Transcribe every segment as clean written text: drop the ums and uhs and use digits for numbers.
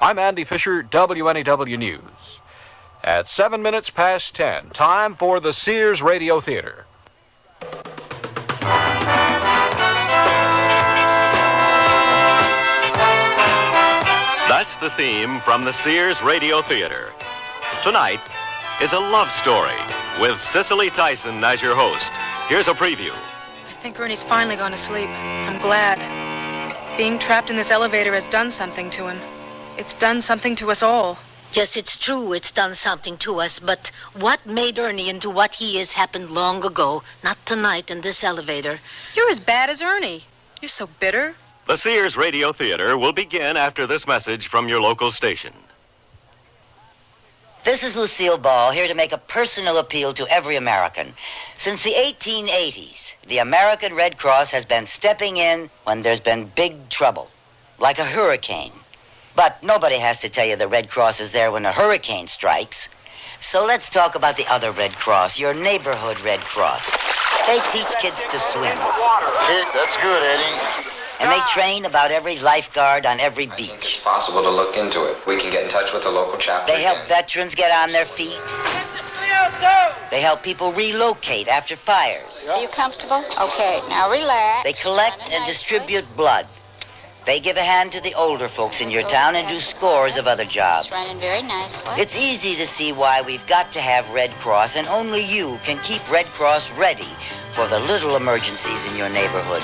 I'm Andy Fisher, WNEW News. At 7 minutes past 10, time for the Sears Radio Theater. That's the theme from the Sears Radio Theater. Tonight is a love story with Cicely Tyson as your host. Here's a preview. I think Ernie's finally gone to sleep. I'm glad. Being trapped in this elevator has done something to him. It's done something to us all. Yes, it's true it's done something to us, but what made Ernie into what he is happened long ago, not tonight in this elevator. You're as bad as Ernie. You're so bitter. The Sears Radio Theater will begin after this message from your local station. This is Lucille Ball, here to make a personal appeal to every American. Since the 1880s, the American Red Cross has been stepping in when there's been big trouble, like a hurricane. But nobody has to tell you the Red Cross is there when a hurricane strikes. So let's talk about the other Red Cross, your neighborhood Red Cross. They teach kids to swim. Hey, that's good, Eddie. And they train about every lifeguard on every beach. I think it's possible to look into it. We can get in touch with the local chapter. They help veterans get on their feet. They help people relocate after fires. Are you comfortable? Okay, now relax. They collect and distribute blood. They give a hand to the older folks in your town and do scores of other jobs. It's running very nicely. It's easy to see why we've got to have Red Cross, and only you can keep Red Cross ready for the little emergencies in your neighborhood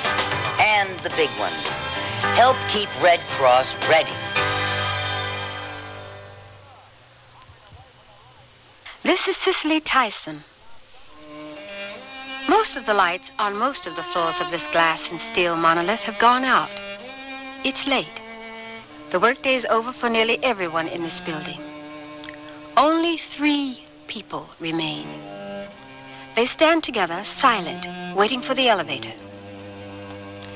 and the big ones. Help keep Red Cross ready. This is Cicely Tyson. Most of the lights on most of the floors of this glass and steel monolith have gone out. It's late. The workday is over for nearly everyone in this building. Only 3 people remain. They stand together, silent, waiting for the elevator.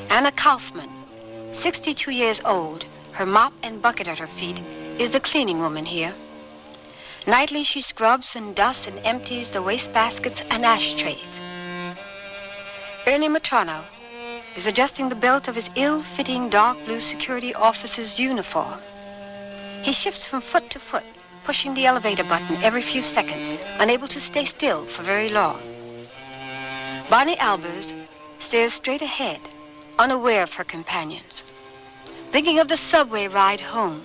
Anna Kaufman, 62 years old, her mop and bucket at her feet, is the cleaning woman here. Nightly she scrubs and dusts and empties the wastebaskets and ashtrays. Ernie Matrano is adjusting the belt of his ill-fitting dark blue security officer's uniform. He shifts from foot to foot, pushing the elevator button every few seconds, unable to stay still for very long. Bonnie Albers stares straight ahead, unaware of her companions, thinking of the subway ride home.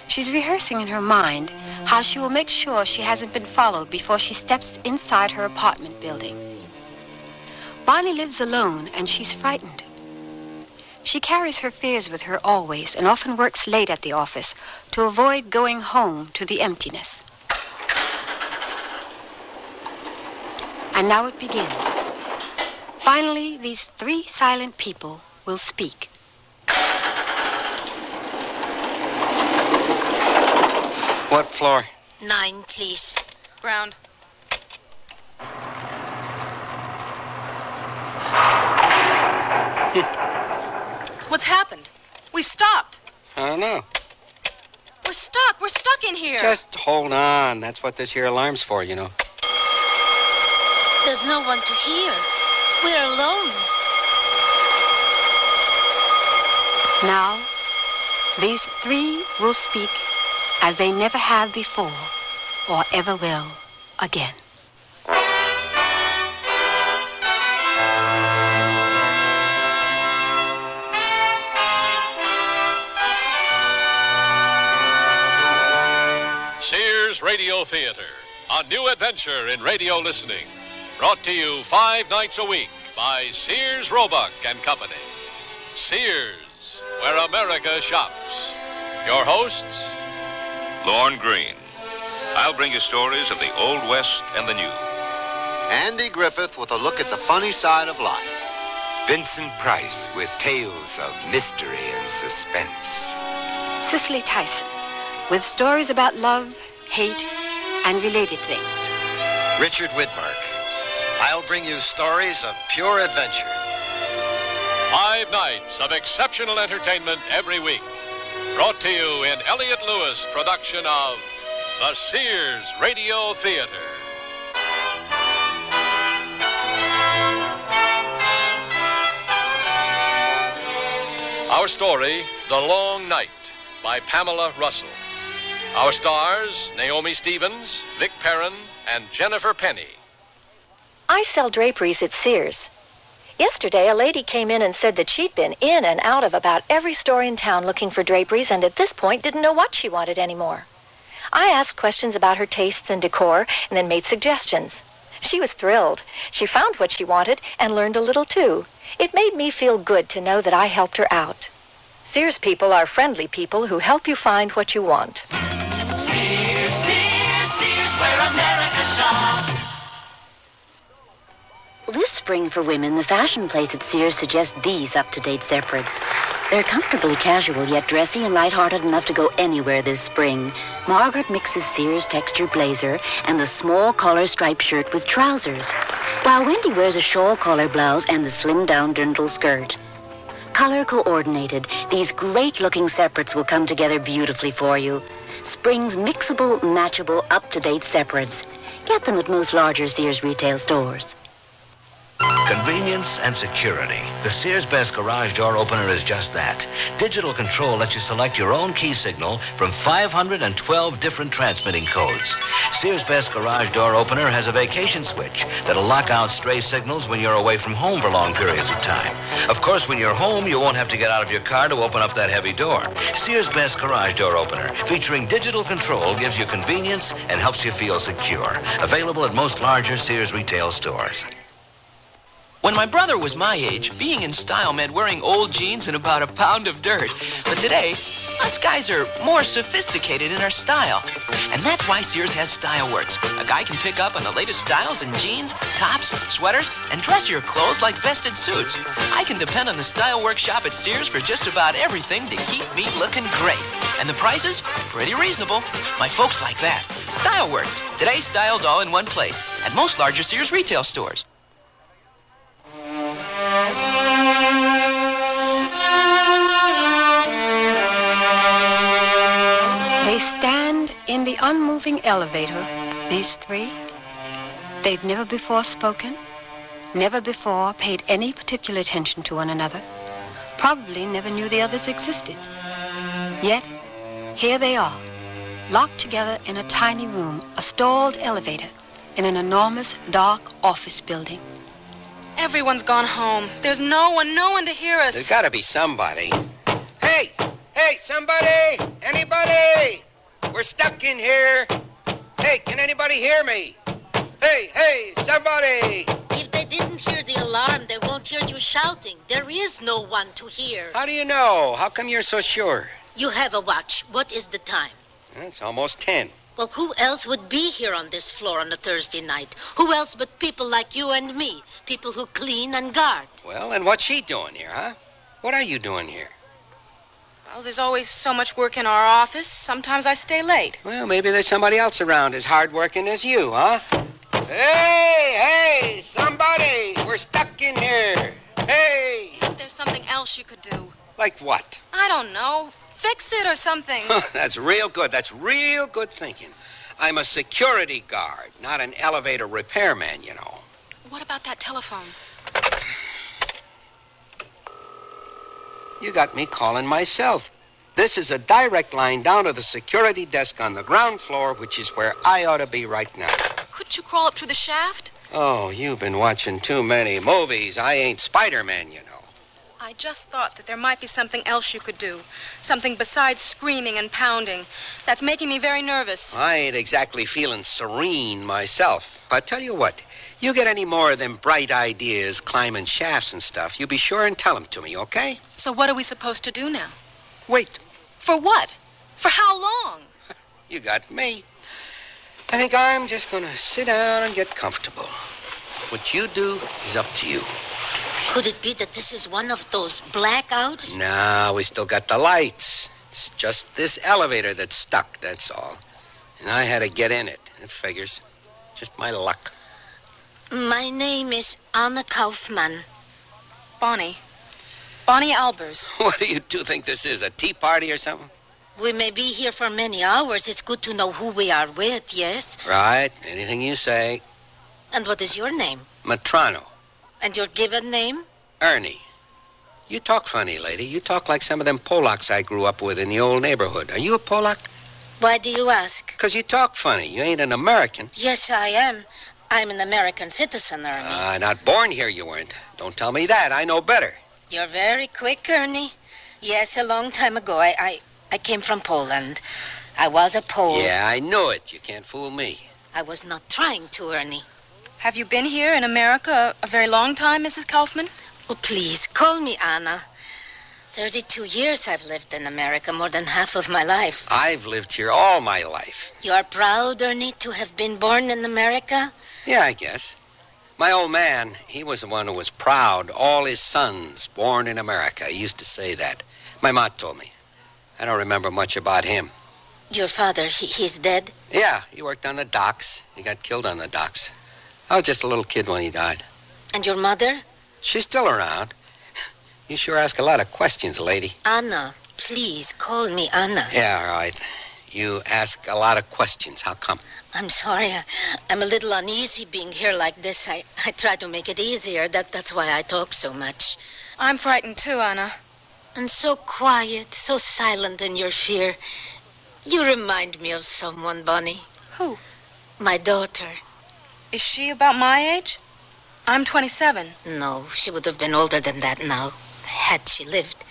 She's rehearsing in her mind how she will make sure she hasn't been followed before she steps inside her apartment building. Bonnie lives alone, and she's frightened. She carries her fears with her always and often works late at the office to avoid going home to the emptiness. And now it begins. Finally, these 3 silent people will speak. What floor? 9, please. Ground. What's happened? We've stopped. I don't know. We're stuck. We're stuck in here. Just hold on. That's what this here alarm's for, you know. There's no one to hear. We're alone. Now, these 3 will speak as they never have before or ever will again. Sears Radio Theater, a new adventure in radio listening. Brought to you 5 nights a week by Sears Roebuck and Company. Sears, where America shops. Your hosts, Lorne Green. I'll bring you stories of the Old West and the New. Andy Griffith with a look at the funny side of life. Vincent Price with tales of mystery and suspense. Cicely Tyson with stories about love, hate, and related things. Richard Widmark. I'll bring you stories of pure adventure. 5 nights of exceptional entertainment every week. Brought to you in Elliott Lewis production of the Sears Radio Theater. Our story, The Long Night. by Pamela Russell. Our stars, Naomi Stevens, Vic Perrin, and Jennifer Penny. I sell draperies at Sears. Yesterday, a lady came in and said that she'd been in and out of about every store in town looking for draperies and at this point didn't know what she wanted anymore. I asked questions about her tastes and decor and then made suggestions. She was thrilled. She found what she wanted and learned a little, too. It made me feel good to know that I helped her out. Sears people are friendly people who help you find what you want. Sears, Sears, Sears, where America shops. This spring for women, the fashion place at Sears suggests these up-to-date separates. They're comfortably casual, yet dressy and lighthearted enough to go anywhere this spring. Margaret mixes Sears texture blazer and the small collar striped shirt with trousers, while Wendy wears a shawl collar blouse and the slimmed-down dirndl skirt. Color coordinated, these great-looking separates will come together beautifully for you. Spring's mixable, matchable, up-to-date separates. Get them at most larger Sears retail stores. Convenience and security. The Sears Best Garage Door Opener is just that. Digital control lets you select your own key signal from 512 different transmitting codes. Sears Best Garage Door Opener has a vacation switch that'll lock out stray signals when you're away from home for long periods of time. Of course, when you're home, you won't have to get out of your car to open up that heavy door. Sears Best Garage Door Opener, featuring digital control, gives you convenience and helps you feel secure. Available at most larger Sears retail stores. When my brother was my age, being in style meant wearing old jeans and about a pound of dirt. But today, us guys are more sophisticated in our style. And that's why Sears has Style Works. A guy can pick up on the latest styles in jeans, tops, sweaters, and dressier clothes like vested suits. I can depend on the Style Works shop at Sears for just about everything to keep me looking great. And the prices? Pretty reasonable. My folks like that. Style Works. Today's styles all in one place. At most larger Sears retail stores. They stand in the unmoving elevator, these three. They've never before spoken, never before paid any particular attention to one another, probably never knew the others existed. Yet, here they are, locked together in a tiny room, a stalled elevator, in an enormous, dark office building. Everyone's gone home. There's no one to hear us. There's got to be somebody. Hey, somebody! Anybody! We're stuck in here. Hey, can anybody hear me? Hey, somebody! If they didn't hear the alarm, they won't hear you shouting. There is no one to hear. How do you know? How come you're so sure? You have a watch. What is the time? It's almost 10. Well, who else would be here on this floor on a Thursday night? Who else but people like you and me? People who clean and guard. Well, and what's she doing here, huh? What are you doing here? Well, there's always so much work in our office. Sometimes I stay late. Well, maybe there's somebody else around as hardworking as you, huh? Hey, somebody! We're stuck in here. Hey! I think there's something else you could do. Like what? I don't know. Fix it or something. That's real good. That's real good thinking. I'm a security guard, not an elevator repairman, you know. What about that telephone? You got me calling myself. This is a direct line down to the security desk on the ground floor, which is where I ought to be right now. Couldn't you crawl up through the shaft? Oh, you've been watching too many movies. I ain't Spider-Man, you know. I just thought that there might be something else you could do. Something besides screaming and pounding. That's making me very nervous. I ain't exactly feeling serene myself. But tell you what, you get any more of them bright ideas, climbing shafts and stuff, you be sure and tell them to me, okay? So what are we supposed to do now? Wait. For what? For how long? You got me. I think I'm just going to sit down and get comfortable. What you do is up to you. Could it be that this is one of those blackouts? No, we still got the lights. It's just this elevator that's stuck, that's all. And I had to get in it. It figures. Just my luck. My name is Anna Kaufman. Bonnie Albers. What do you two think this is, a tea party or something? We may be here for many hours. It's good to know who we are with, yes? Right. Anything you say. And what is your name? Matrano. And your given name? Ernie. You talk funny, lady. You talk like some of them Polacks I grew up with in the old neighborhood. Are you a Polak? Why do you ask? 'Cause you talk funny. You ain't an American. Yes, I am. I'm an American citizen, Ernie. Not born here, you weren't. Don't tell me that. I know better. You're very quick, Ernie. Yes, a long time ago, I came from Poland. I was a Pole. Yeah, I knew it. You can't fool me. I was not trying to, Ernie. Have you been here in America a very long time, Mrs. Kaufman? Oh, please, call me Anna. 32 years I've lived in America, more than half of my life. I've lived here all my life. You are proud, Ernie, to have been born in America? Yeah, I guess. My old man, he was the one who was proud. All his sons born in America. He used to say that. My ma told me. I don't remember much about him. Your father, he's dead? Yeah, he worked on the docks. He got killed on the docks. I was just a little kid when he died. And your mother? She's still around. You sure ask a lot of questions, lady. Anna, please, call me Anna. Yeah, all right. You ask a lot of questions. How come? I'm sorry. I'm a little uneasy being here like this. I try to make it easier. That's why I talk so much. I'm frightened too, Anna. And so quiet, so silent in your fear. You remind me of someone, Bonnie. Who? My daughter. Is she about my age? I'm 27. No, she would have been older than that now, had she lived.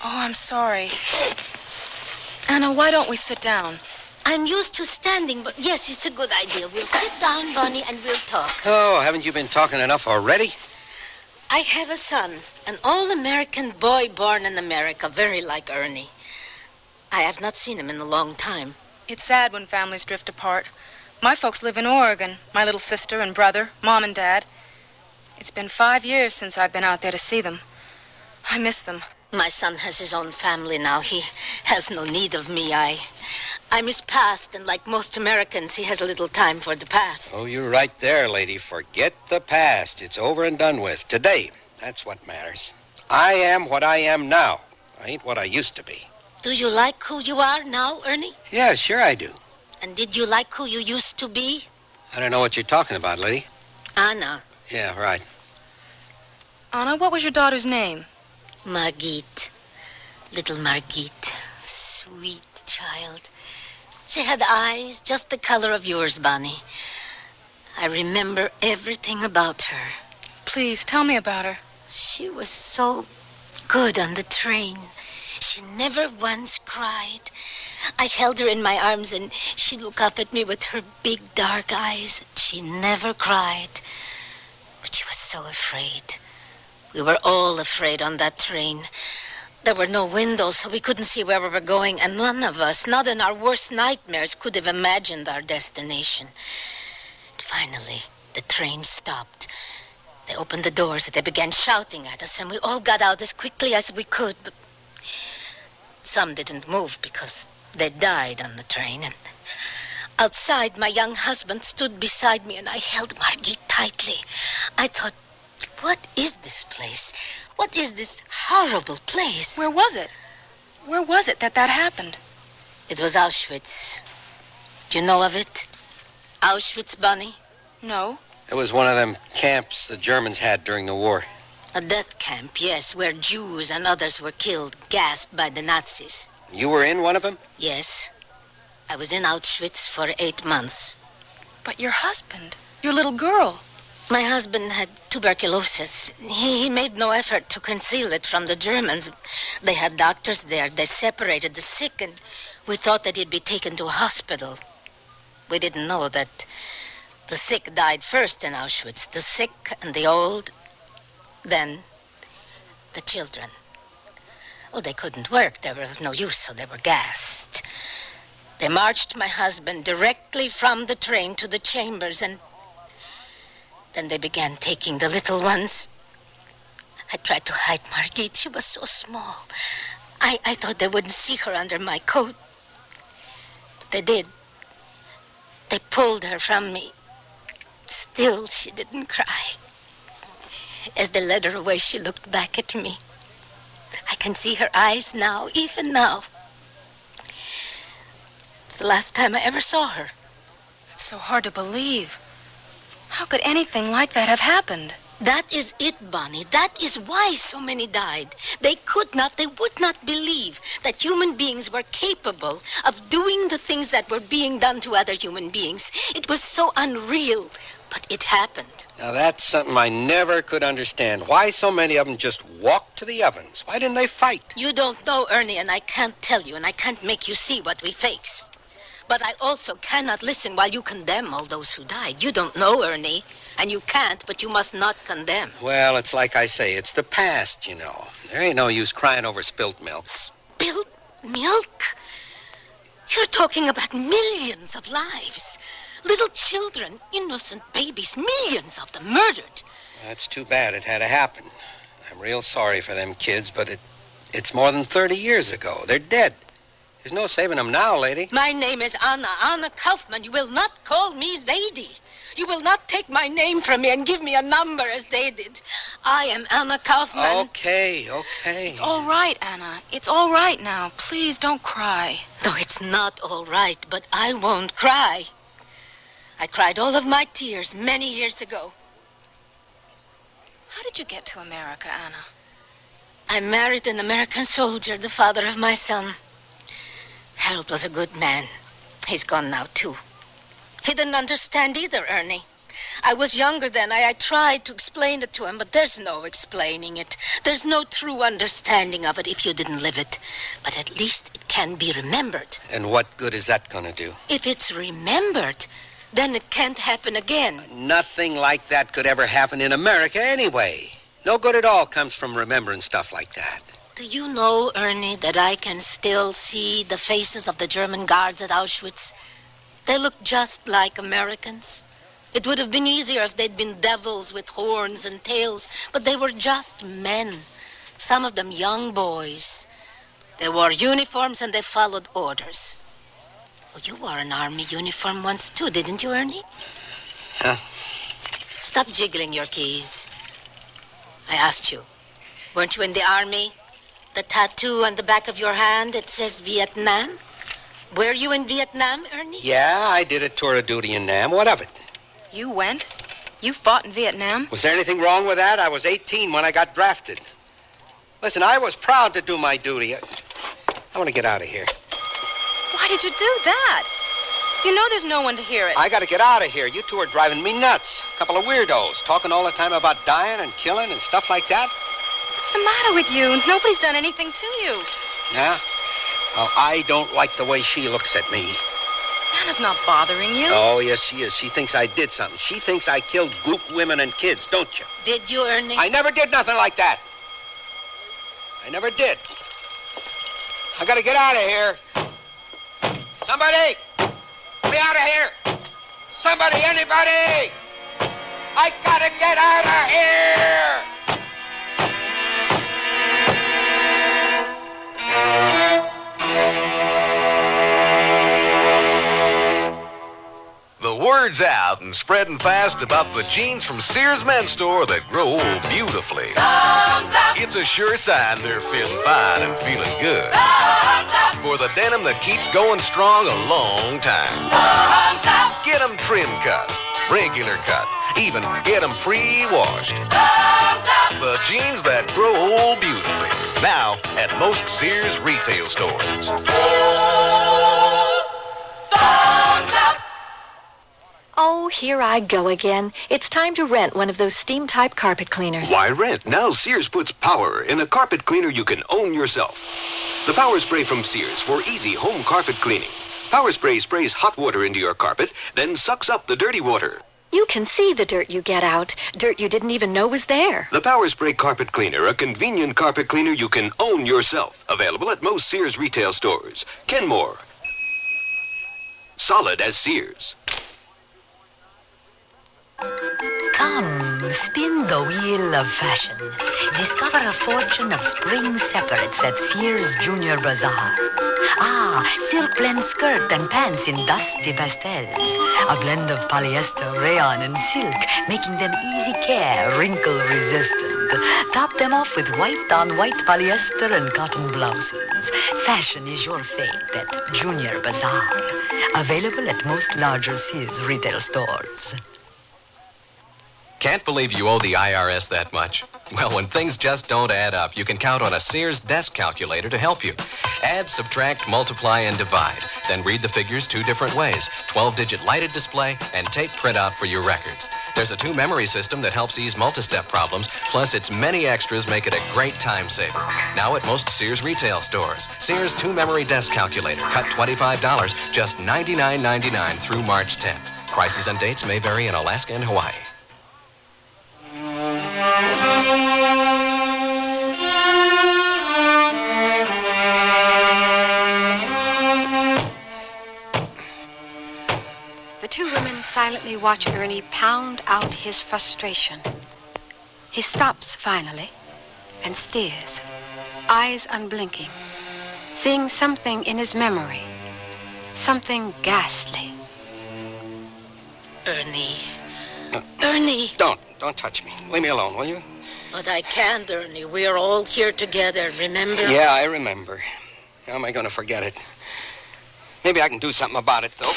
Oh, I'm sorry. Anna, why don't we sit down? I'm used to standing, but yes, it's a good idea. We'll sit down, Bonnie, and we'll talk. Oh, haven't you been talking enough already? I have a son, an all-American boy born in America, very like Ernie. I have not seen him in a long time. It's sad when families drift apart. My folks live in Oregon, my little sister and brother, Mom and Dad. It's been 5 years since I've been out there to see them. I miss them. My son has his own family now. He has no need of me. I'm his past, and like most Americans, he has little time for the past. Oh, you're right there, lady. Forget the past. It's over and done with. Today, that's what matters. I am what I am now. I ain't what I used to be. Do you like who you are now, Ernie? Yeah, sure I do. And did you like who you used to be? I don't know what you're talking about, lady. Anna. Yeah, right. Anna, what was your daughter's name? Margit. Little Margit. Sweet child. She had eyes just the color of yours, Bonnie. I remember everything about her. Please, tell me about her. She was so good on the train. She never once cried. I held her in my arms, and she'd look up at me with her big, dark eyes. She never cried. But she was so afraid. We were all afraid on that train. There were no windows, so we couldn't see where we were going, and none of us, not in our worst nightmares, could have imagined our destination. And finally, the train stopped. They opened the doors, and they began shouting at us, and we all got out as quickly as we could, but some didn't move because they died on the train. And outside, my young husband stood beside me, and I held Margit tightly. I thought, what is this place? What is this horrible place? Where was it? Where was it that happened? It was Auschwitz. Do you know of it? Auschwitz, Bonnie? No. It was one of them camps the Germans had during the war. A death camp, yes, where Jews and others were killed, gassed by the Nazis. You were in one of them? Yes. I was in Auschwitz for 8 months. But your husband, your little girl. My husband had tuberculosis. He made no effort to conceal it from the Germans. They had doctors there. They separated the sick, and we thought that he'd be taken to a hospital. We didn't know that the sick died first in Auschwitz. The sick and the old, then the children. Oh, they couldn't work. They were of no use, so they were gassed. They marched my husband directly from the train to the chambers, and then they began taking the little ones. I tried to hide Margit. She was so small. I thought they wouldn't see her under my coat. But they did. They pulled her from me. Still, she didn't cry. As they led her away, she looked back at me. I can see her eyes now, even now. It's the last time I ever saw her. It's so hard to believe. How could anything like that have happened? That is it, Bonnie. That is why so many died. They would not believe that human beings were capable of doing the things that were being done to other human beings. It was so unreal, but it happened. Now, that's something I never could understand. Why so many of them just walked to the ovens? Why didn't they fight? You don't know, Ernie, and I can't tell you, and I can't make you see what we faced. But I also cannot listen while you condemn all those who died. You don't know, Ernie, and you can't, but you must not condemn. Well, it's like I say, it's the past, you know. There ain't no use crying over spilt milk. Spilt milk? You're talking about millions of lives. Little children, innocent babies, millions of them murdered. That's too bad it had to happen. I'm real sorry for them kids, but it's more than 30 years ago. They're dead. There's no saving them now, lady. My name is Anna Kaufman. You will not call me lady. You will not take my name from me and give me a number as they did. I am Anna Kaufman. Okay. It's all right, Anna. It's all right now. Please don't cry. No, it's not all right, but I won't cry. I cried all of my tears many years ago. How did you get to America, Anna? I married an American soldier, the father of my son. Harold was a good man. He's gone now, too. He didn't understand either, Ernie. I was younger then. I tried to explain it to him, but there's no explaining it. There's no true understanding of it if you didn't live it. But at least it can be remembered. And what good is that going to do? If it's remembered, then it can't happen again. Nothing like that could ever happen in America anyway. No good at all comes from remembering stuff like that. Do you know, Ernie, that I can still see the faces of the German guards at Auschwitz? They look just like Americans. It would have been easier if they'd been devils with horns and tails, but they were just men. Some of them young boys. They wore uniforms and they followed orders. Well, you wore an army uniform once too, didn't you, Ernie? Huh? Stop jiggling your keys. I asked you, weren't you in the army? The tattoo on the back of your hand, it says Vietnam. Were you in Vietnam, Ernie? Yeah, I did a tour of duty in Nam. What of it? You went? You fought in Vietnam? Was there anything wrong with that? I was 18 when I got drafted. Listen, I was proud to do my duty. I want to get out of here. Why did you do that? You know there's no one to hear it. I got to get out of here. You two are driving me nuts. A couple of weirdos talking all the time about dying and killing and stuff like that. What's the matter with you? Nobody's done anything to you. Yeah? Well, I don't like the way she looks at me. Anna's not bothering you. Oh, yes, she is. She thinks I did something. She thinks I killed Goop women and kids, don't you? Did you, Ernie? I never did nothing like that. I never did. I got to get out of here. Somebody! Get me out of here! Somebody, anybody! I got to get out of here! The word's out and spreading fast about the jeans from Sears Men's Store that grow beautifully. It's a sure sign they're feeling fine and feeling good. For the denim that keeps going strong a long time. Get them trim cut, regular cut, even get them pre-washed. The jeans that grow beautifully. Now at most Sears retail stores. Oh, here I go again. It's time to rent one of those steam-type carpet cleaners. Why rent? Now Sears puts power in a carpet cleaner you can own yourself. The Power Spray from Sears for easy home carpet cleaning. Power Spray sprays hot water into your carpet, then sucks up the dirty water. You can see the dirt you get out. Dirt you didn't even know was there. The Power Spray Carpet Cleaner, a convenient carpet cleaner you can own yourself. Available at most Sears retail stores. Kenmore. Solid as Sears. Come, spin the wheel of fashion. Discover a fortune of spring separates at Sears Junior Bazaar. Silk blend skirt and pants in dusty pastels. A blend of polyester, rayon, and silk, making them easy care, wrinkle resistant. Top them off with white-on-white polyester and cotton blouses. Fashion is your fate at Junior Bazaar. Available at most larger Sears retail stores. Can't believe you owe the IRS that much. Well, when things just don't add up, you can count on a Sears desk calculator to help you. Add, subtract, multiply, and divide. Then read the figures 2 different ways. 12-digit lighted display and tape printout for your records. There's a 2-memory system that helps ease multi-step problems, plus its many extras make it a great time saver. Now at most Sears retail stores. Sears 2-memory desk calculator. Cut $25, just $99.99 through March 10th. Prices and dates may vary in Alaska and Hawaii. The 2 women silently watch Ernie pound out his frustration. He stops finally and stares, eyes unblinking, seeing something in his memory, something ghastly. Ernie. Ernie. Don't touch me. Leave me alone, will you? But I can't, Ernie. We are all here together, remember? Yeah, I remember. How am I going to forget it? Maybe I can do something about it, though.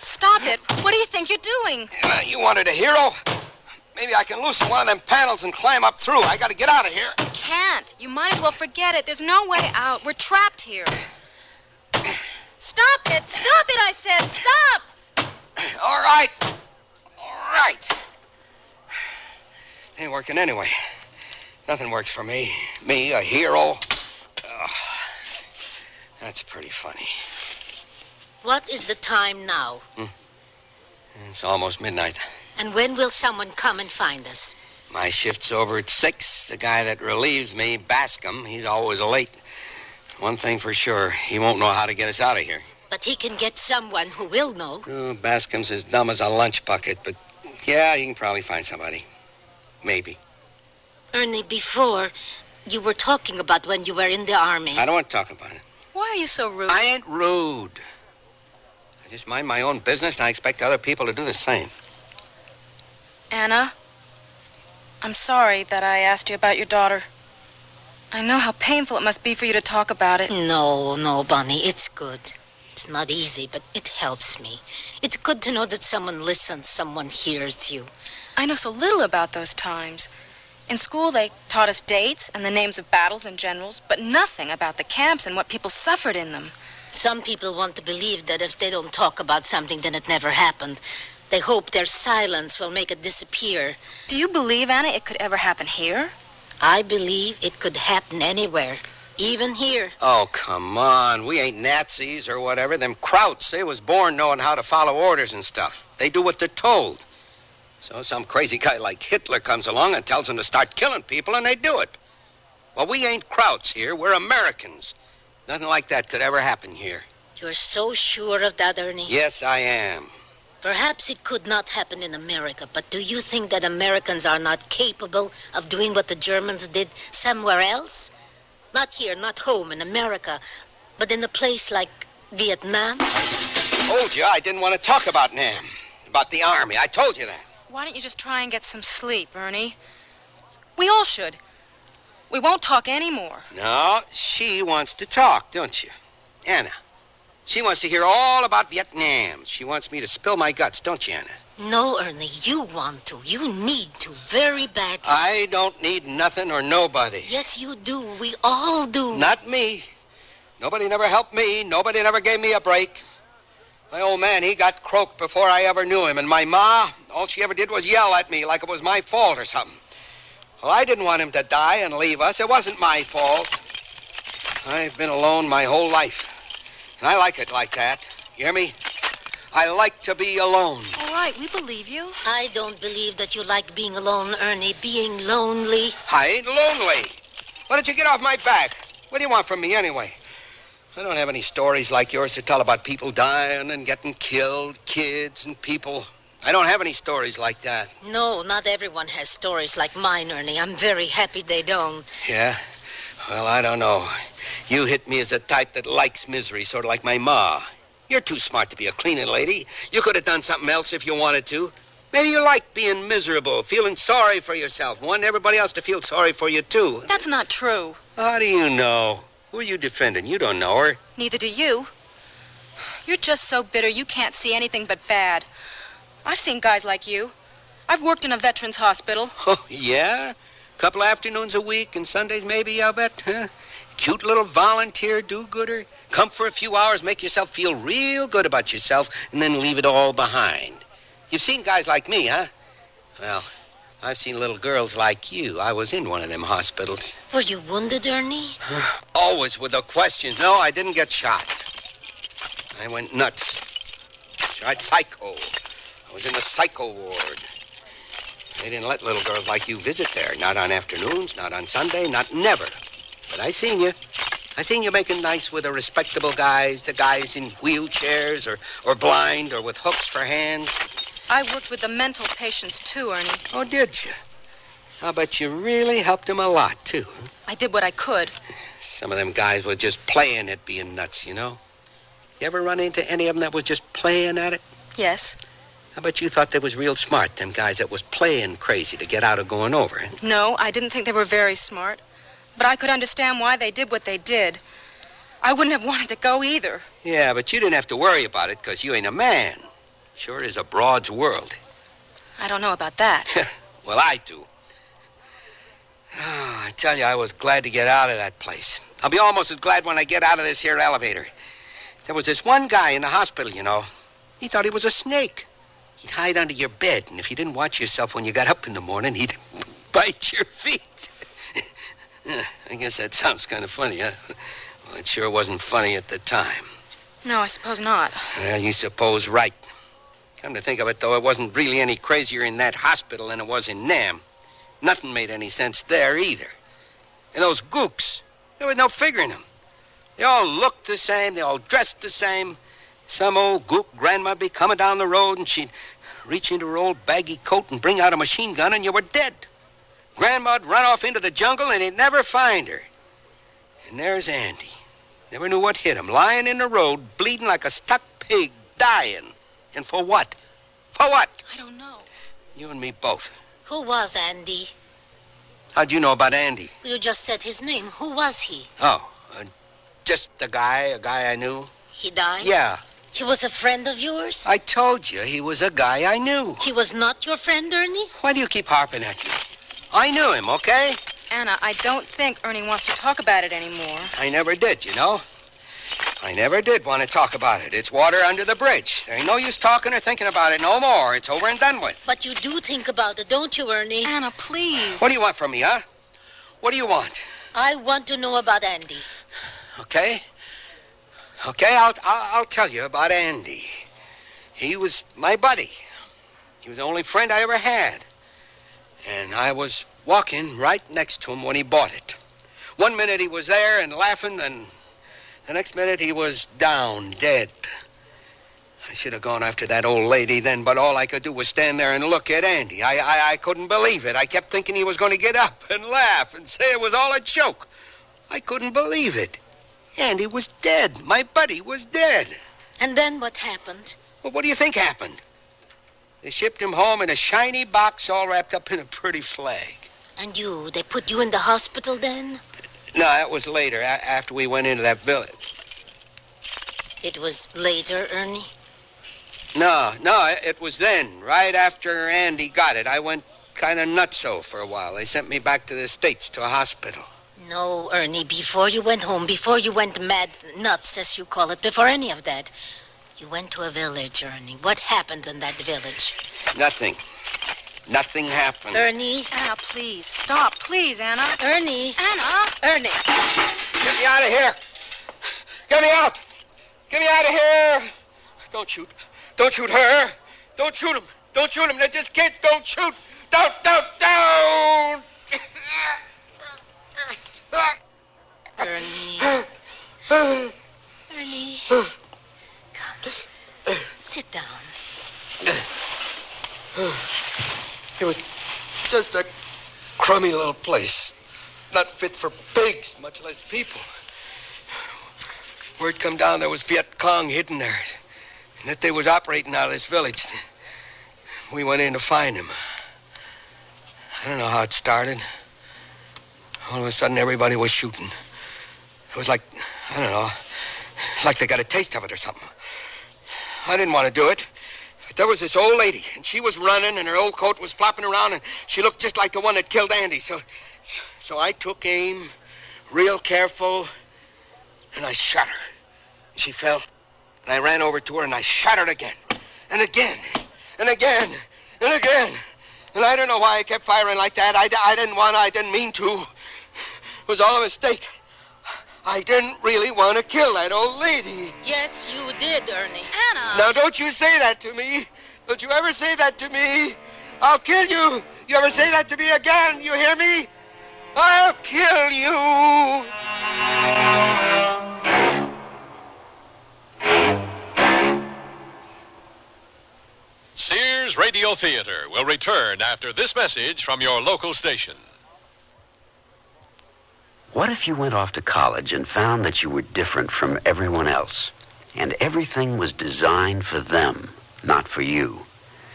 Stop it. What do you think you're doing? You wanted a hero? Maybe I can loosen one of them panels and climb up through. I got to get out of here. You can't. You might as well forget it. There's no way out. We're trapped here. Stop it. Stop it, I said. Stop. All right. All right. Ain't working anyway. Nothing works for me. Me, a hero. Oh, that's pretty funny. What is the time now? It's almost midnight. And when will someone come and find us? My shift's over at 6. The guy that relieves me, Bascom, he's always late. One thing for sure, he won't know how to get us out of here. But he can get someone who will know. Oh, Bascom's as dumb as a lunch bucket, but yeah, he can probably find somebody. Maybe. Ernie, before, you were talking about when you were in the army. I don't want to talk about it. Why are you so rude? I ain't rude. I just mind my own business, and I expect other people to do the same. Anna, I'm sorry that I asked you about your daughter. I know how painful it must be for you to talk about it. No, Bonnie, it's good. It's not easy, but it helps me. It's good to know that someone listens, someone hears you. I know so little about those times. In school, they taught us dates and the names of battles and generals, but nothing about the camps and what people suffered in them. Some people want to believe that if they don't talk about something, then it never happened. They hope their silence will make it disappear. Do you believe, Anna, it could ever happen here? I believe it could happen anywhere, even here. Oh, come on. We ain't Nazis or whatever. Them Krauts, they was born knowing how to follow orders and stuff. They do what they're told. So some crazy guy like Hitler comes along and tells them to start killing people, and they do it. Well, we ain't Krauts here. We're Americans. Nothing like that could ever happen here. You're so sure of that, Ernie? Yes, I am. Perhaps it could not happen in America, but do you think that Americans are not capable of doing what the Germans did somewhere else? Not here, not home in America, but in a place like Vietnam? I told you I didn't want to talk about Nam, about the army. I told you that. Why don't you just try and get some sleep, Ernie? We all should. We won't talk anymore. No, she wants to talk, don't you? Anna. She wants to hear all about Vietnam. She wants me to spill my guts, don't you, Anna? No, Ernie, you want to. You need to, very badly. I don't need nothing or nobody. Yes, you do. We all do. Not me. Nobody never helped me. Nobody never gave me a break. My old man, he got croaked before I ever knew him. And my ma, all she ever did was yell at me like it was my fault or something. Well, I didn't want him to die and leave us. It wasn't my fault. I've been alone my whole life. And I like it like that. You hear me? I like to be alone. All right, we believe you. I don't believe that you like being alone, Ernie. Being lonely. I ain't lonely. Why don't you get off my back? What do you want from me anyway? I don't have any stories like yours to tell about people dying and getting killed, kids and people. I don't have any stories like that. No, not everyone has stories like mine, Ernie. I'm very happy they don't. Yeah? Well, I don't know. You hit me as the type that likes misery, sort of like my ma. You're too smart to be a cleaning lady. You could have done something else if you wanted to. Maybe you like being miserable, feeling sorry for yourself, wanting everybody else to feel sorry for you, too. That's not true. How do you know? Who are you defending? You don't know her. Neither do you. You're just so bitter you can't see anything but bad. I've seen guys like you. I've worked in a veterans hospital. Oh, yeah? Couple afternoons a week and Sundays maybe, I'll bet, huh? Cute little volunteer do-gooder. Come for a few hours, make yourself feel real good about yourself, and then leave it all behind. You've seen guys like me, huh? Well, I've seen little girls like you. I was in one of them hospitals. Were you wounded, Ernie? Always with the questions. No, I didn't get shot. I went nuts. Tried psycho. I was in the psycho ward. They didn't let little girls like you visit there. Not on afternoons, not on Sunday, not never. But I seen you. I seen you making nice with the respectable guys, the guys in wheelchairs or blind or with hooks for hands. I worked with the mental patients, too, Ernie. Oh, did you? I'll bet you really helped them a lot, too. Huh? I did what I could. Some of them guys were just playing at being nuts, you know? You ever run into any of them that was just playing at it? Yes. I bet you thought they was real smart, them guys that was playing crazy to get out of going over. Huh? No, I didn't think they were very smart. But I could understand why they did what they did. I wouldn't have wanted to go either. Yeah, but you didn't have to worry about it because you ain't a man. Sure is a broad's world. I don't know about that. Well, I do. Oh, I tell you, I was glad to get out of that place. I'll be almost as glad when I get out of this here elevator. There was this one guy in the hospital, you know. He thought he was a snake. He'd hide under your bed, and if you didn't watch yourself when you got up in the morning, he'd bite your feet. I guess that sounds kind of funny, huh? Well, it sure wasn't funny at the time. No, I suppose not. Well, you suppose right. Come to think of it, though, it wasn't really any crazier in that hospital than it was in Nam. Nothing made any sense there, either. And those gooks, there was no figuring them. They all looked the same, they all dressed the same. Some old gook grandma'd be coming down the road, and she'd reach into her old baggy coat and bring out a machine gun, and you were dead. Grandma'd run off into the jungle, and he'd never find her. And there's Andy. Never knew what hit him, lying in the road, bleeding like a stuck pig, dying. And for what? For what? I don't know. You and me both. Who was Andy? How'd you know about Andy? You just said his name. Who was he? Oh, just a guy I knew. He died? Yeah. He was a friend of yours? I told you, he was a guy I knew. He was not your friend, Ernie? Why do you keep harping at me? I knew him, okay? Anna, I don't think Ernie wants to talk about it anymore. I never did, you know. I never did want to talk about it. It's water under the bridge. There ain't no use talking or thinking about it no more. It's over and done with. But you do think about it, don't you, Ernie? Anna, please. What do you want from me, huh? What do you want? I want to know about Andy. Okay. Okay, I'll tell you about Andy. He was my buddy. He was the only friend I ever had. And I was walking right next to him when he bought it. One minute he was there and laughing, and the next minute he was down, dead. I should have gone after that old lady then, but all I could do was stand there and look at Andy. I couldn't believe it. I kept thinking he was going to get up and laugh and say it was all a joke. I couldn't believe it. Andy was dead. My buddy was dead. And then what happened? Well, what do you think happened? They shipped him home in a shiny box all wrapped up in a pretty flag. And they put you in the hospital then? No, that was later, after we went into that village. It was later, Ernie? No, it was then, right after Andy got it. I went kind of nutso for a while. They sent me back to the States to a hospital. No, Ernie, before you went home, before you went mad, nuts, as you call it, before any of that, you went to a village, Ernie. What happened in that village? Nothing. Nothing happened. Ernie? Anna, please. Stop, please, Anna. Ernie? Anna! Ernie! Get me out of here! Get me out! Get me out of here! Don't shoot. Don't shoot her. Don't shoot him. Don't shoot him. They're just kids. Don't shoot. Don't. Ernie. Ernie. Come. Sit down. It was just a crummy little place. Not fit for pigs, much less people. Word come down there was Viet Cong hidden there. And that they was operating out of this village. We went in to find him. I don't know how it started. All of a sudden, everybody was shooting. It was like, I don't know, like they got a taste of it or something. I didn't want to do it. But there was this old lady, and she was running, and her old coat was flopping around, and she looked just like the one that killed Andy. So I took aim, real careful, and I shot her. She fell, and I ran over to her, and I shot her again, and again, and again, and again. And I don't know why I kept firing like that. I didn't mean to. It was all a mistake. I didn't really want to kill that old lady. Yes, you did, Ernie. Anna! Now, don't you say that to me. Don't you ever say that to me. I'll kill you. You ever say that to me again, you hear me? I'll kill you. Sears Radio Theater will return after this message from your local station. What if you went off to college and found that you were different from everyone else, and everything was designed for them, not for you?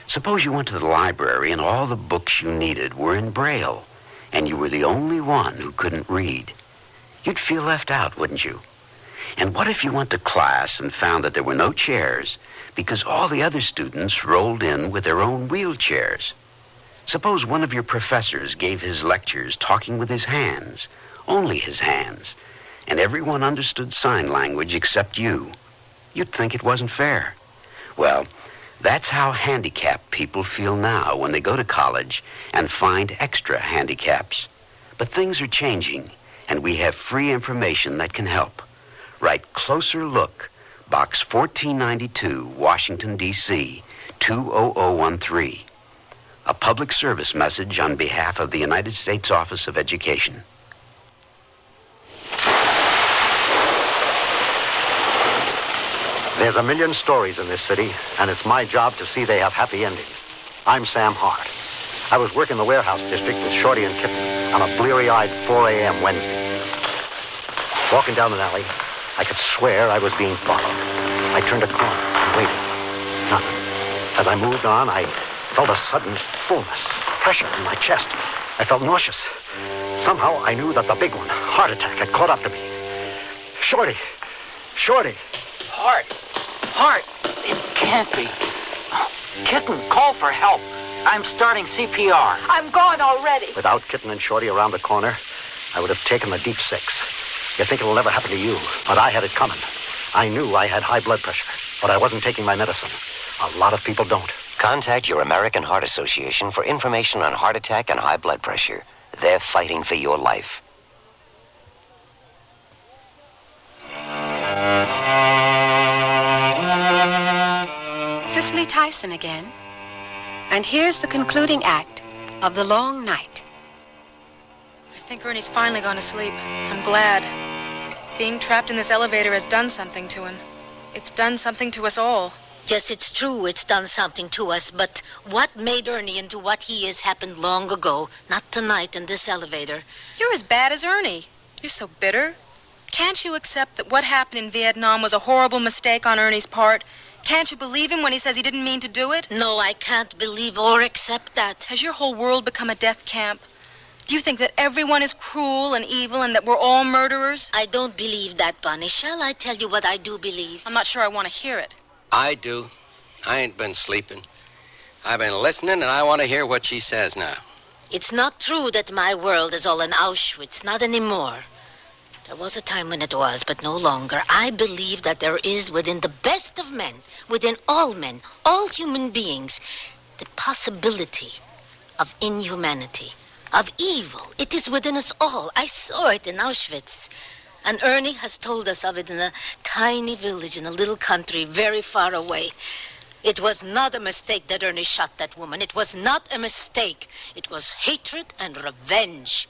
Suppose you went to the library and all the books you needed were in Braille, and you were the only one who couldn't read. You'd feel left out, wouldn't you? And what if you went to class and found that there were no chairs because all the other students rolled in with their own wheelchairs? Suppose one of your professors gave his lectures talking with his hands, only his hands, and everyone understood sign language except you. You'd think it wasn't fair. Well, that's how handicapped people feel now when they go to college and find extra handicaps. But things are changing, and we have free information that can help. Write Closer Look, Box 1492, Washington, D.C., 20013. A public service message on behalf of the United States Office of Education. There's a million stories in this city, and it's my job to see they have happy endings. I'm Sam Hart. I was working the warehouse district with Shorty and Kitten on a bleary-eyed 4 a.m. Wednesday. Walking down an alley, I could swear I was being followed. I turned a corner and waited. Nothing. As I moved on, I felt a sudden fullness, pressure in my chest. I felt nauseous. Somehow I knew that the big one, heart attack, had caught up to me. Shorty! Shorty! Hart, it can't be. Kitten, call for help. I'm starting CPR. I'm gone already. Without Kitten and Shorty around the corner, I would have taken the deep 6. You think it'll never happen to you, but I had it coming. I knew I had high blood pressure, but I wasn't taking my medicine. A lot of people don't. Contact your American Heart Association for information on heart attack and high blood pressure. They're fighting for your life. Cicely Tyson again. And here's the concluding act of The Long Night. I think Ernie's finally gone to sleep. I'm glad. Being trapped in this elevator has done something to him. It's done something to us all. Yes, it's true it's done something to us, but what made Ernie into what he is happened long ago, not tonight in this elevator. You're as bad as Ernie. You're so bitter. Can't you accept that what happened in Vietnam was a horrible mistake on Ernie's part? Can't you believe him when he says he didn't mean to do it? No, I can't believe or accept that. Has your whole world become a death camp? Do you think that everyone is cruel and evil and that we're all murderers? I don't believe that, Bunny. Shall I tell you what I do believe? I'm not sure I want to hear it. I do. I ain't been sleeping. I've been listening, and I want to hear what she says now. It's not true that my world is all in Auschwitz. Not anymore. There was a time when it was, but no longer. I believe that there is within the best of men, within all men, all human beings, the possibility of inhumanity, of evil. It is within us all. I saw it in Auschwitz. And Ernie has told us of it in a tiny village in a little country very far away. It was not a mistake that Ernie shot that woman. It was not a mistake. It was hatred and revenge.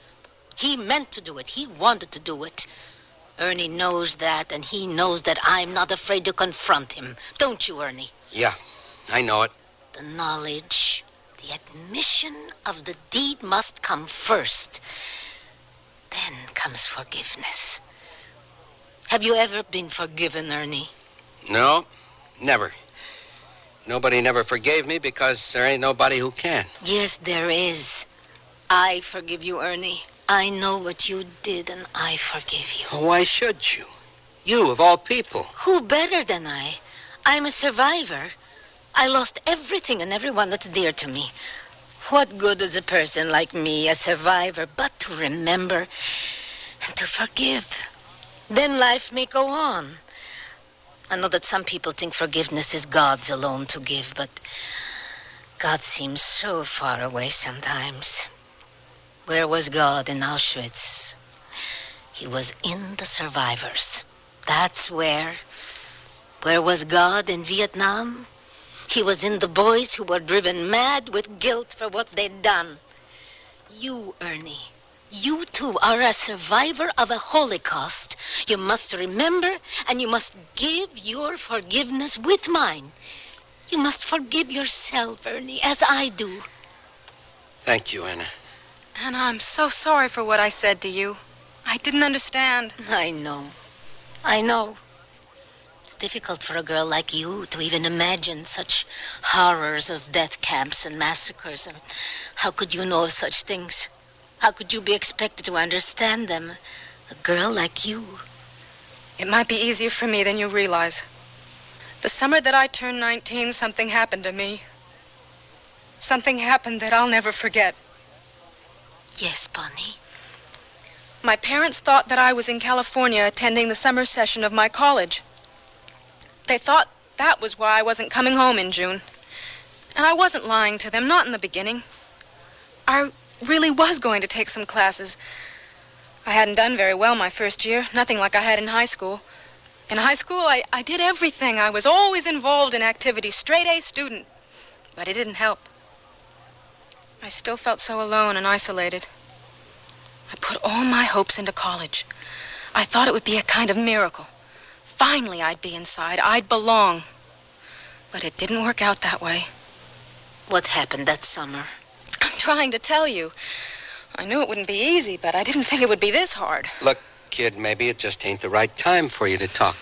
He meant to do it. He wanted to do it. Ernie knows that, and he knows that I'm not afraid to confront him. Don't you, Ernie? Yeah, I know it. The knowledge, the admission of the deed must come first. Then comes forgiveness. Have you ever been forgiven, Ernie? No, never. Nobody never forgave me because there ain't nobody who can. Yes, there is. I forgive you, Ernie. I know what you did, and I forgive you. Why should you? You, of all people. Who better than I? I'm a survivor. I lost everything and everyone that's dear to me. What good is a person like me, a survivor, but to remember and to forgive? Then life may go on. I know that some people think forgiveness is God's alone to give, but God seems so far away sometimes. Where was God in Auschwitz? He was in the survivors. That's where. Where was God in Vietnam? He was in the boys who were driven mad with guilt for what they'd done. You, Ernie, you too are a survivor of a Holocaust. You must remember, and you must give your forgiveness with mine. You must forgive yourself, Ernie, as I do. Thank you, Anna. Anna, I'm so sorry for what I said to you. I didn't understand. I know. I know. It's difficult for a girl like you to even imagine such horrors as death camps and massacres. How could you know of such things? How could you be expected to understand them? A girl like you. It might be easier for me than you realize. The summer that I turned 19, something happened to me. Something happened that I'll never forget. Yes, Bonnie. My parents thought that I was in California attending the summer session of my college. They thought that was why I wasn't coming home in June. And I wasn't lying to them, not in the beginning. I really was going to take some classes. I hadn't done very well my first year, nothing like I had in high school. In high school, I did everything. I was always involved in activities, straight-A student. But it didn't help. I still felt so alone and isolated. I put all my hopes into college. I thought it would be a kind of miracle. Finally, I'd be inside. I'd belong. But it didn't work out that way. What happened that summer? I'm trying to tell you. I knew it wouldn't be easy, but I didn't think it would be this hard. Look, kid, maybe it just ain't the right time for you to talk.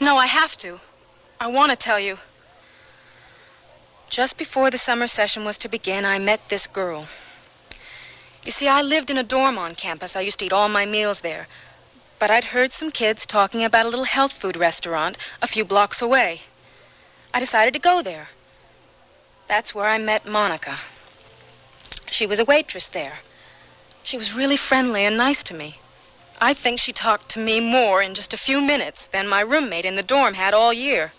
No, I have to. I want to tell you. Just before the summer session was to begin, I met this girl. You see, I lived in a dorm on campus. I used to eat all my meals there. But I'd heard some kids talking about a little health food restaurant a few blocks away. I decided to go there. That's where I met Monica. She was a waitress there. She was really friendly and nice to me. I think she talked to me more in just a few minutes than my roommate in the dorm had all year.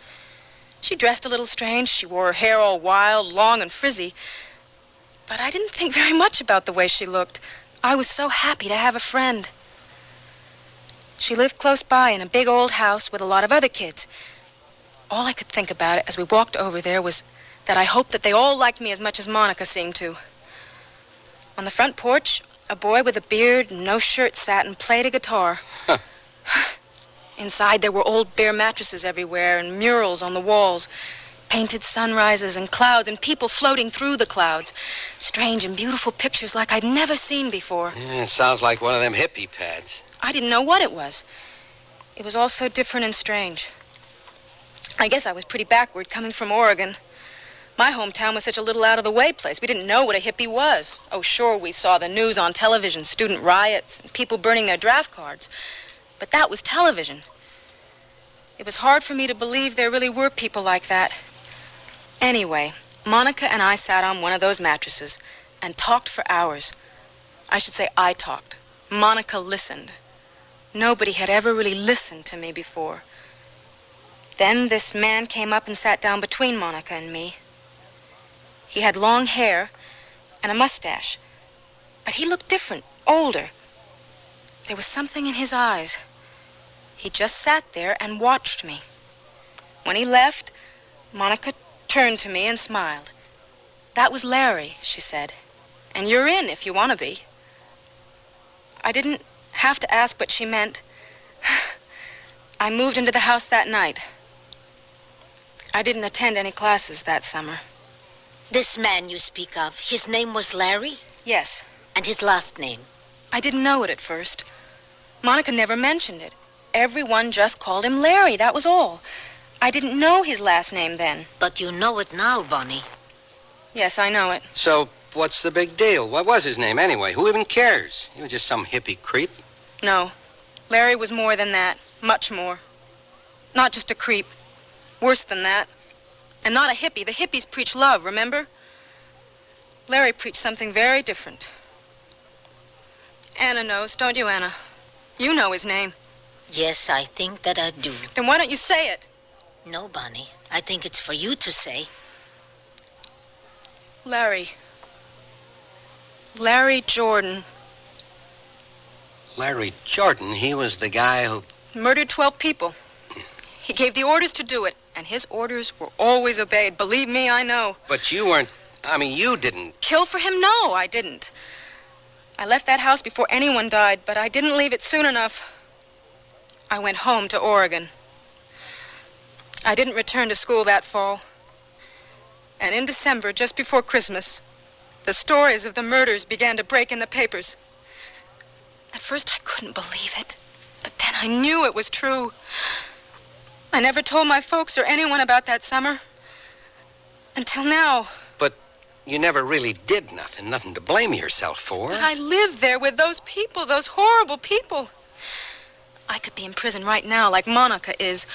She dressed a little strange. She wore her hair all wild, long and frizzy. But I didn't think very much about the way she looked. I was so happy to have a friend. She lived close by in a big old house with a lot of other kids. All I could think about it as we walked over there was that I hoped that they all liked me as much as Monica seemed to. On the front porch, a boy with a beard and no shirt sat and played a guitar. Huh. Inside, there were old bare mattresses everywhere and murals on the walls. Painted sunrises and clouds and people floating through the clouds. Strange and beautiful pictures like I'd never seen before. Yeah, it sounds like one of them hippie pads. I didn't know what it was. It was all so different and strange. I guess I was pretty backward coming from Oregon. My hometown was such a little out-of-the-way place. We didn't know what a hippie was. Oh, sure, we saw the news on television, student riots, and people burning their draft cards. But that was television. It was hard for me to believe there really were people like that. Anyway, Monica and I sat on one of those mattresses and talked for hours. I should say I talked. Monica listened. Nobody had ever really listened to me before. Then this man came up and sat down between Monica and me. He had long hair and a mustache, but he looked different, older. There was something in his eyes. He just sat there and watched me. When he left, Monica turned to me and smiled. "That was Larry," she said. "And you're in if you want to be." I didn't have to ask what she meant. I moved into the house that night. I didn't attend any classes that summer. This man you speak of, his name was Larry? Yes. And his last name? I didn't know it at first. Monica never mentioned it. Everyone just called him Larry, that was all. I didn't know his last name then. But you know it now, Bonnie. Yes, I know it. So, what's the big deal? What was his name anyway? Who even cares? He was just some hippie creep. No. Larry was more than that. Much more. Not just a creep. Worse than that. And not a hippie. The hippies preach love, remember? Larry preached something very different. Anna knows, don't you, Anna? You know his name. Yes, I think that I do. Then why don't you say it? No, Bonnie. I think it's for you to say. Larry. Larry Jordan. Larry Jordan, he was the guy who... Murdered 12 people. He gave the orders to do it, and his orders were always obeyed. Believe me, I know. But you weren't... you didn't... Kill for him? No, I didn't. I left that house before anyone died, but I didn't leave it soon enough. I went home to Oregon. I didn't return to school that fall. And in December, just before Christmas, the stories of the murders began to break in the papers. At first, I couldn't believe it. But then I knew it was true. I never told my folks or anyone about that summer. Until now. But you never really did nothing to blame yourself for. But I lived there with those people, those horrible people. I could be in prison right now like Monica is.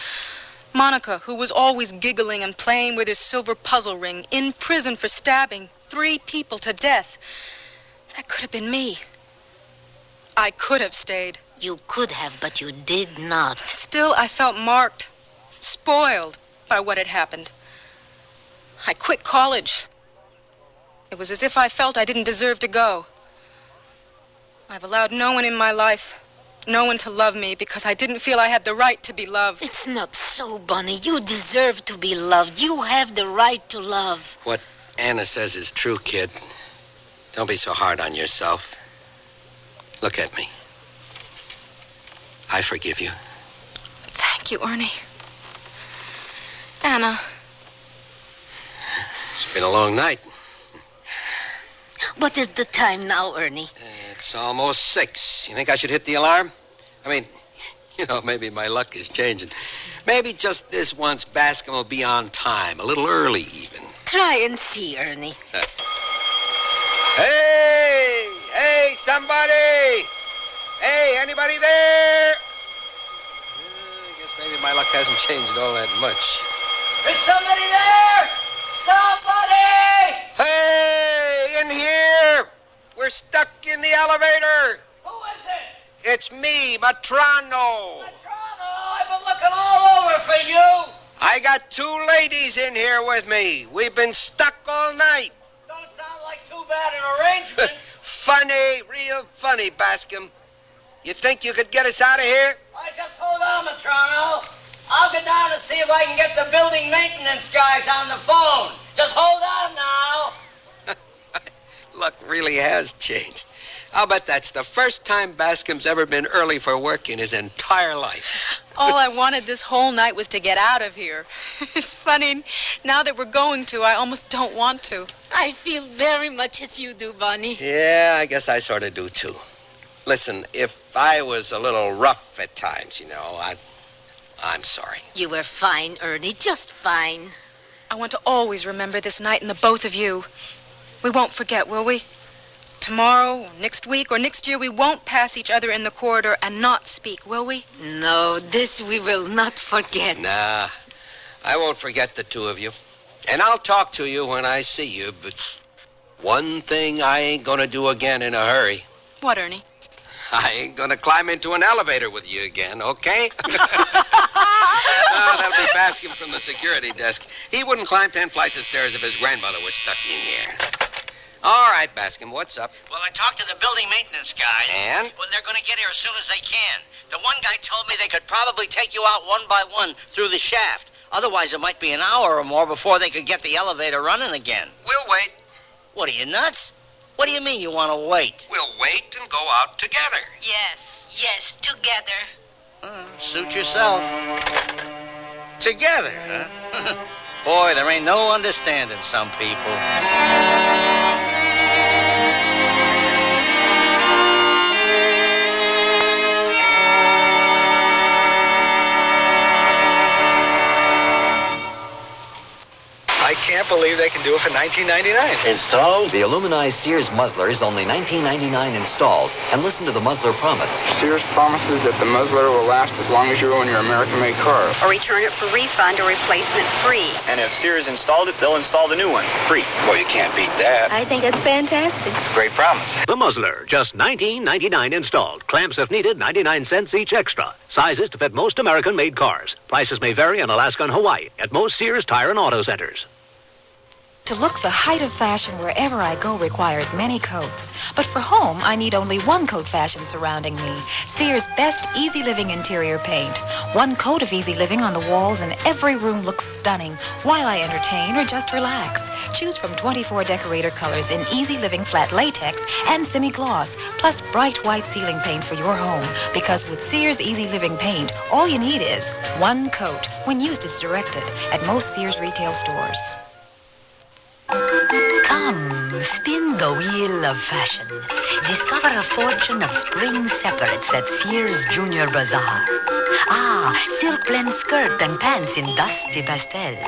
Monica, who was always giggling and playing with her silver puzzle ring, in prison for stabbing 3 people to death. That could have been me. I could have stayed. You could have, but you did not. Still, I felt marked, spoiled by what had happened. I quit college. It was as if I felt I didn't deserve to go. I've allowed no one in my life, no one to love me because I didn't feel I had the right to be loved. It's not so, Bonnie. You deserve to be loved. You have the right to love. What Anna says is true, kid. Don't be so hard on yourself. Look at me. I forgive you. Thank you, Ernie. Anna. It's been a long night. What is the time now, Ernie? It's almost 6. You think I should hit the alarm? Maybe my luck is changing. Maybe just this once Bascom will be on time. A little early, even. Try and see, Ernie. Hey, somebody! Hey, anybody there? I guess maybe my luck hasn't changed all that much. Is somebody there? Somebody! Hey, in here! We're stuck in the elevator. Who is it? It's me, Matrano. I've been looking all over for you. I got 2 ladies in here with me. We've been stuck all night. Don't sound like too bad an arrangement. Funny, real funny, Bascom. You think you could get us out of here? Why, just hold on, Matrano. I'll get down and see if I can get the building maintenance guys on the phone. Just hold on now. Luck really has changed. I'll bet that's the first time Bascom's ever been early for work in his entire life. All I wanted this whole night was to get out of here. It's funny, now that we're going to, I almost don't want to. I feel very much as you do, Bonnie. Yeah, I guess I sort of do, too. Listen, if I was a little rough at times, I'm sorry. You were fine, Ernie, just fine. I want to always remember this night and the both of you. We won't forget, will we? Tomorrow, or next week, or next year, we won't pass each other in the corridor and not speak, will we? No, this we will not forget. Nah, I won't forget the 2 of you. And I'll talk to you when I see you, but one thing I ain't gonna do again in a hurry. What, Ernie? I ain't gonna climb into an elevator with you again, okay? That'll be Bascom from the security desk. He wouldn't climb 10 flights of stairs if his grandmother was stuck in here. All right, Bascom, what's up? Well, I talked to the building maintenance guys. And? Well, they're going to get here as soon as they can. The one guy told me they could probably take you out one by one through the shaft. Otherwise, it might be an hour or more before they could get the elevator running again. We'll wait. What, are you nuts? What do you mean you want to wait? We'll wait and go out together. Yes, together. Suit yourself. Together, huh? Boy, there ain't no understanding some people. I can't can't believe they can do it for $19.99. Installed? The aluminized Sears muzzler is only $19.99 installed. And listen to the muzzler promise. Sears promises that the muzzler will last as long as you own your American-made car. Or return it for refund or replacement free. And if Sears installed it, they'll install the new one free. Well, you can't beat that. I think it's fantastic. It's a great promise. The muzzler, just $19.99 installed. Clamps if needed, 99 cents each extra. Sizes to fit most American-made cars. Prices may vary in Alaska and Hawaii at most Sears Tire and Auto Centers. To look the height of fashion wherever I go requires many coats. But for home, I need only one coat fashion surrounding me. Sears' best Easy Living interior paint. One coat of Easy Living on the walls and every room looks stunning while I entertain or just relax. Choose from 24 decorator colors in Easy Living flat latex and semi-gloss, plus bright white ceiling paint for your home. Because with Sears Easy Living paint, all you need is one coat when used as directed at most Sears retail stores. Come, spin the wheel of fashion. Discover a fortune of spring separates at Sears Junior Bazaar. Silk blend skirt and pants in dusty pastels.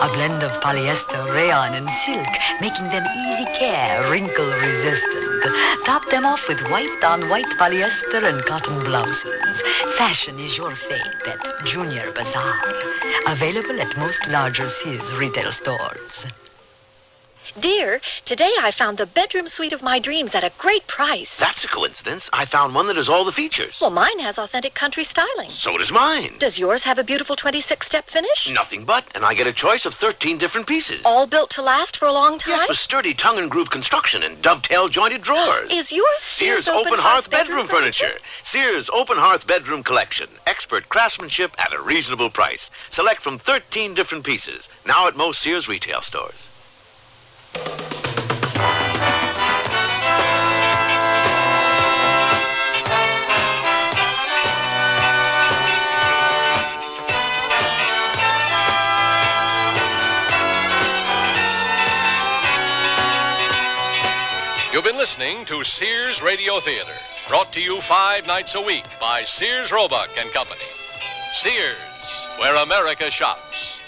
A blend of polyester, rayon, and silk, making them easy care, wrinkle resistant. Top them off with white-on-white polyester and cotton blouses. Fashion is your fate at Junior Bazaar. Available at most larger Sears retail stores. Dear, today I found the bedroom suite of my dreams at a great price. That's a coincidence. I found one that has all the features. Well, mine has authentic country styling. So does mine. Does yours have a beautiful 26-step finish? Nothing but, and I get a choice of 13 different pieces. All built to last for a long time? Yes, with sturdy tongue and groove construction and dovetail jointed drawers. Is yours Sears Open Hearth bedroom furniture? Sears Open Hearth bedroom collection. Expert craftsmanship at a reasonable price. Select from 13 different pieces. Now at most Sears retail stores. You've been listening to Sears Radio Theater, brought to you 5 nights a week by Sears Roebuck and Company. Sears, where America shops.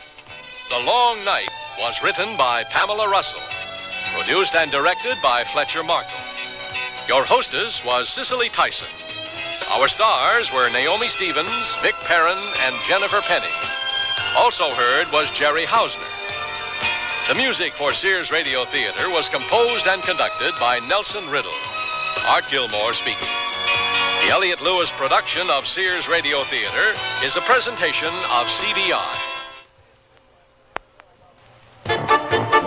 The Long Night was written by Pamela Russell, produced and directed by Fletcher Markle. Your hostess was Cicely Tyson. Our stars were Naomi Stevens, Vic Perrin, and Jennifer Penny. Also heard was Jerry Hausner. The music for Sears Radio Theater was composed and conducted by Nelson Riddle. Art Gilmore speaking. The Elliott Lewis production of Sears Radio Theater is a presentation of CBI.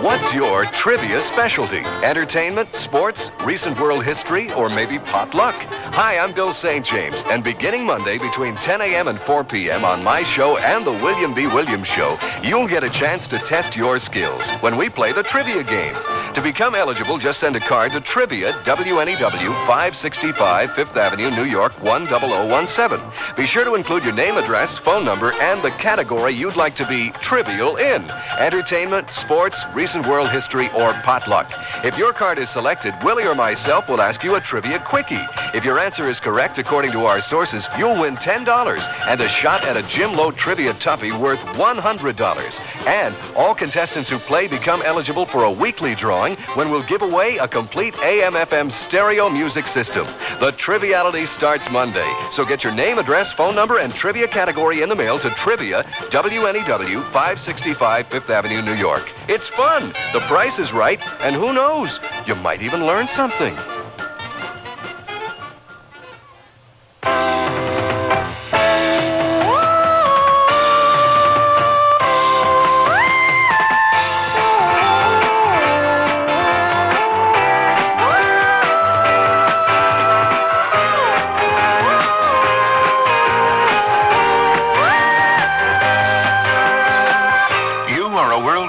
What's your trivia specialty? Entertainment, sports, recent world history, or maybe potluck? Hi, I'm Bill St. James, and beginning Monday between 10 a.m. and 4 p.m. on my show and the William B. Williams Show, you'll get a chance to test your skills when we play the trivia game. To become eligible, just send a card to Trivia, WNEW, 565 Fifth Avenue, New York, 10017. Be sure to include your name, address, phone number, and the category you'd like to be trivial in. Entertainment, sports, recent world history, or potluck. If your card is selected, Willie or myself will ask you a trivia quickie. If your answer is correct, according to our sources, you'll win $10 and a shot at a Jim Lowe trivia toughie worth $100. And all contestants who play become eligible for a weekly drawing when we'll give away a complete AM/FM stereo music system. The Triviality starts Monday, so get your name, address, phone number, and trivia category in the mail to Trivia, WNEW, 565 Fifth Avenue, New York. It's fun. The price is right, and who knows? You might even learn something.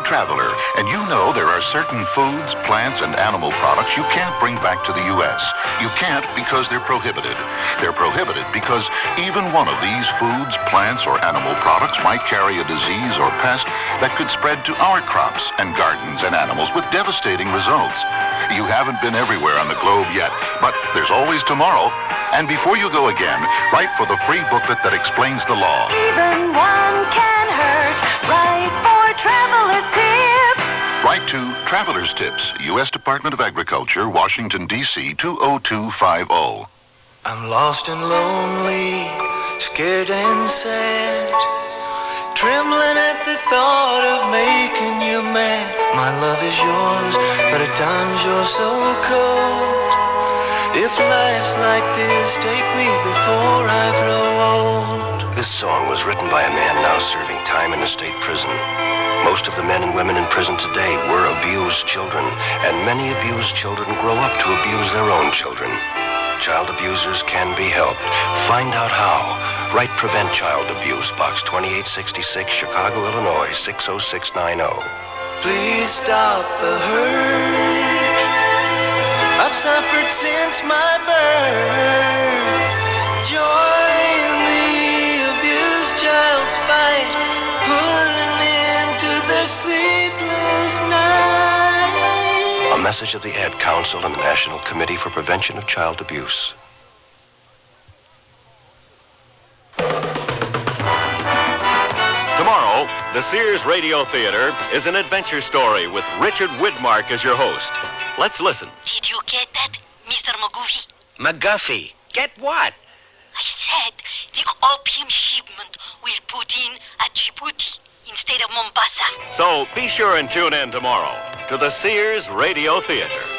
Traveler, and you know there are certain foods, plants, and animal products you can't bring back to the U.S. You can't because they're prohibited. They're prohibited because even one of these foods, plants, or animal products might carry a disease or pest that could spread to our crops and gardens and animals with devastating results. You haven't been everywhere on the globe yet, but there's always tomorrow. And before you go again, write for the free booklet that explains the law. Even one can hurt. Write for Traveler's Tips. Write to Traveler's Tips, U.S. Department of Agriculture, Washington, D.C. 20250. I'm lost and lonely, scared and sad, trembling at the thought of making you mad. My love is yours, but at times you're so cold. If life's like this, take me before I grow old. This song was written by a man now serving time in a state prison. Most of the men and women in prison today were abused children, and many abused children grow up to abuse their own children. Child abusers can be helped. Find out how. Write Prevent Child Abuse, Box 2866, Chicago, Illinois, 60690. Please stop the hurt I've suffered since my birth. Join the abused child's fight, put an end to the sleepless night. A message of the Ad Council and the National Committee for Prevention of Child Abuse. Tomorrow, the Sears Radio Theater is an adventure story with Richard Widmark as your host. Let's listen. Did you get that, Mr. McGuffey? McGuffey. Get what? I said the opium shipment will put in at Djibouti instead of Mombasa. So be sure and tune in tomorrow to the Sears Radio Theater.